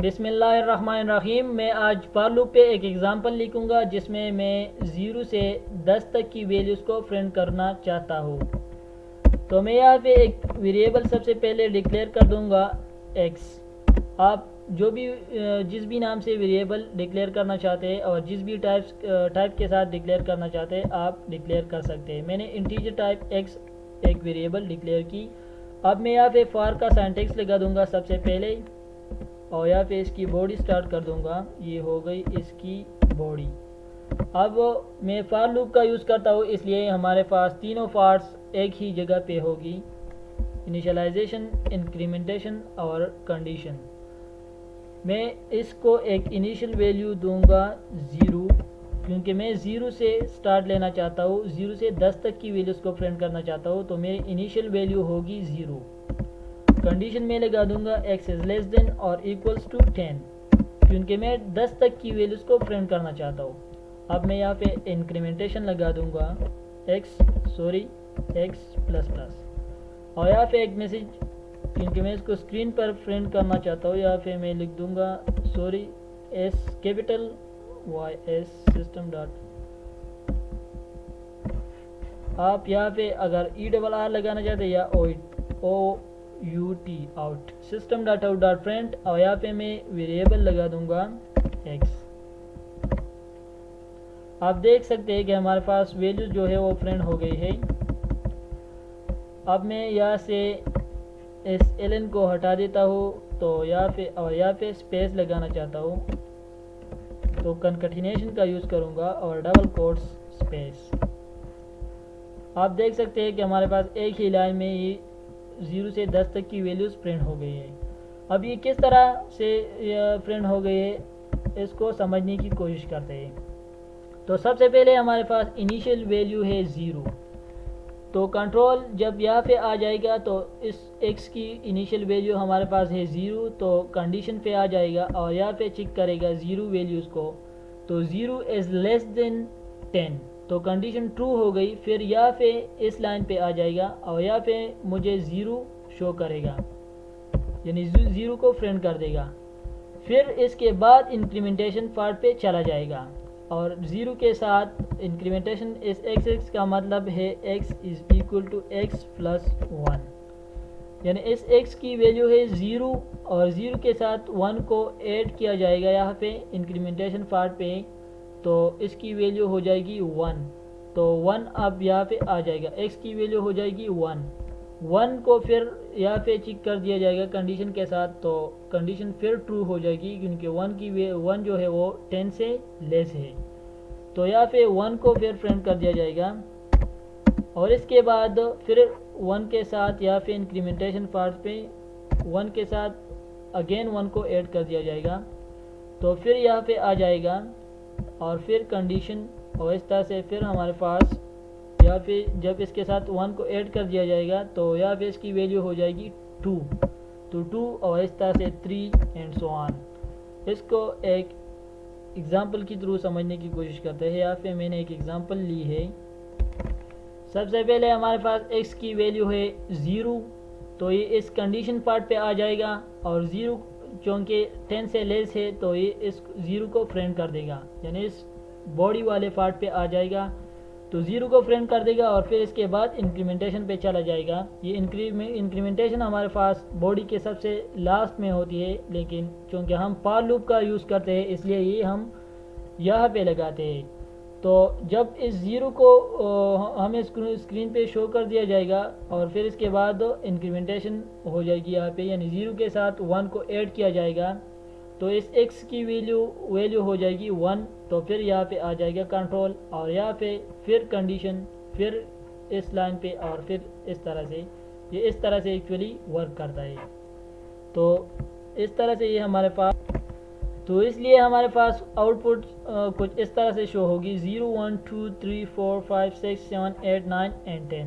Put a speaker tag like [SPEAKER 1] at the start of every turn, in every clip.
[SPEAKER 1] बिस्मिल्लाहिर्रहमानिर्रहीम। मैं आज फॉर लूप पे एक एग्ज़ाम्पल लिखूंगा जिसमें मैं 0 से 10 तक की वैल्यूज़ को प्रिंट करना चाहता हूँ। तो मैं यहाँ पे एक वेरिएबल सबसे पहले डिक्लेयर कर दूंगा x। आप जो भी जिस भी नाम से वेरिएबल डिक्लेयर करना चाहते हैं और जिस भी टाइप के साथ डिक्लेयर करना चाहते हैं आप डिक्लेयर कर सकते हैं। मैंने इंटीजर टाइप x एक वेरिएबल डिक्लेयर की। अब मैं यहाँ पे फॉर का सिंटैक्स लगा दूंगा सबसे पहले और यहाँ पे इसकी बॉडी स्टार्ट कर दूंगा। ये हो गई इसकी बॉडी। अब मैं फॉर लूप का यूज़ करता हूँ इसलिए हमारे पास तीनों पार्ट्स एक ही जगह पे होगी, इनिशियलाइजेशन, इंक्रीमेंटेशन और कंडीशन। मैं इसको एक इनिशियल वैल्यू दूंगा 0 क्योंकि मैं 0 से स्टार्ट लेना चाहता हूँ, 0 से 10 तक की वैल्यूज़ को प्रिंट करना चाहता हूँ। तो मेरी इनिशियल वैल्यू होगी 0। कंडीशन में लगा दूंगा x इज़ लेस देन और इक्वल्स टू 10 क्योंकि मैं 10 तक की वैल्यूज़ को प्रिंट करना चाहता हूँ। अब मैं यहाँ पे इंक्रीमेंटेशन लगा दूंगा x प्लस प्लस और यहाँ पे एक मैसेज क्योंकि मैं इसको स्क्रीन पर प्रिंट करना चाहता हूँ। यहाँ पे मैं लिख दूंगा s capital y s system dot. आप यहाँ पे अगर ERR लगाना चाहते हैं या OUT out system dot out dot print और यहाँ पे मैं वेरिएबल लगा दूंगा x। आप देख सकते हैं कि हमारे पास वैल्यू जो है वो प्रिंट हो गई है। अब मैं यहाँ से इस ln को हटा देता हूँ तो यहाँ पे स्पेस लगाना चाहता हूँ तो कंकैटिनेशन का यूज़ करूँगा और डबल कोट्स स्पेस। आप देख सकते हैं कि हमारे पास एक ही लाइन में ये 0 से 10 तक की वैल्यूज़ प्रिंट हो गई है। अब ये किस तरह से प्रिंट हो गई है इसको समझने की कोशिश करते हैं। तो सबसे पहले हमारे पास इनिशियल वैल्यू है 0। तो कंट्रोल जब यहाँ पे आ जाएगा तो इस x की इनिशियल वैल्यू हमारे पास है 0 तो कंडीशन पे आ जाएगा और यहाँ पे चेक करेगा 0 वैल्यूज़ को। तो 0 इज़ लेस देन 10 तो कंडीशन ट्रू हो गई। फिर यहाँ पे इस लाइन पे आ जाएगा और यहाँ पे मुझे 0 शो करेगा यानी 0 को प्रिंट कर देगा। फिर इसके बाद इंक्रीमेंटेशन पार्ट पे चला जाएगा और 0 के साथ इंक्रीमेंटेशन इस x का मतलब है x is equal to x plus 1 यानी इस x की वैल्यू है 0 और 0 के साथ 1 को ऐड किया जाएगा यहाँ पे इंक्रीमेंटेशन पार्ट पे तो इसकी वैल्यू हो जाएगी 1। तो 1 अब यहाँ पे आ जाएगा, x की वैल्यू हो जाएगी 1 को फिर यहाँ पे चेक कर दिया जाएगा कंडीशन के साथ तो कंडीशन फिर ट्रू हो जाएगी क्योंकि 1 जो है वो 10 से लेस है। तो यहाँ पे 1 को फिर प्रिंट कर दिया जाएगा और इसके बाद फिर 1 के साथ यहाँ पे इंक्रीमेंटेशन पार्ट पे 1 के साथ अगेन 1 को ऐड कर दिया जाएगा तो फिर यहाँ पे आ जाएगा और फिर कंडीशन और इस तरह से फिर हमारे पास यहाँ पे जब इसके साथ 1 को ऐड कर दिया जाएगा तो यहाँ पे इसकी वैल्यू हो जाएगी 2 तो 2 और इस तरह से 3 एंड सो ऑन। इसको एक एग्ज़ाम्पल की थ्रू समझने की कोशिश करते हैं। यहाँ पे मैंने एक एग्ज़ाम्पल ली है। सबसे पहले हमारे पास x की वैल्यू है 0 तो ये इस कंडीशन पार्ट पे आ जाएगा और 0 चूँकि 10 से लेस है तो ये इस 0 को प्रिंट कर देगा यानी इस बॉडी वाले पार्ट पे आ जाएगा तो 0 को प्रिंट कर देगा और फिर इसके बाद इंक्रीमेंटेशन पे चला जाएगा। ये इंक्रीमेंटेशन हमारे पास बॉडी के सबसे लास्ट में होती है लेकिन चूँकि हम फॉर लूप का यूज़ करते हैं इसलिए ये हम यहाँ पे लगाते हैं। तो जब इस 0 को हमें स्क्रीन पे शो कर दिया जाएगा और फिर इसके बाद इंक्रीमेंटेशन हो जाएगी यहाँ पे यानी 0 के साथ 1 को ऐड किया जाएगा तो इस x की वैल्यू हो जाएगी 1 तो फिर यहाँ पे आ जाएगा कंट्रोल और यहाँ पे फिर कंडीशन फिर इस लाइन पे और फिर इस तरह से ये इस तरह से एक्चुअली वर्क करता है। तो इस तरह से ये हमारे पास तो इसलिए हमारे पास आउटपुट कुछ इस तरह से शो होगी 0 1 2 3 4 5 6 7 8 9 एंड 10।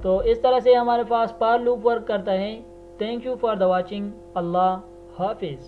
[SPEAKER 1] तो इस तरह से हमारे पास फॉर लूप वर्क करता है। Thank you for the watching. अल्लाह हाफिज़।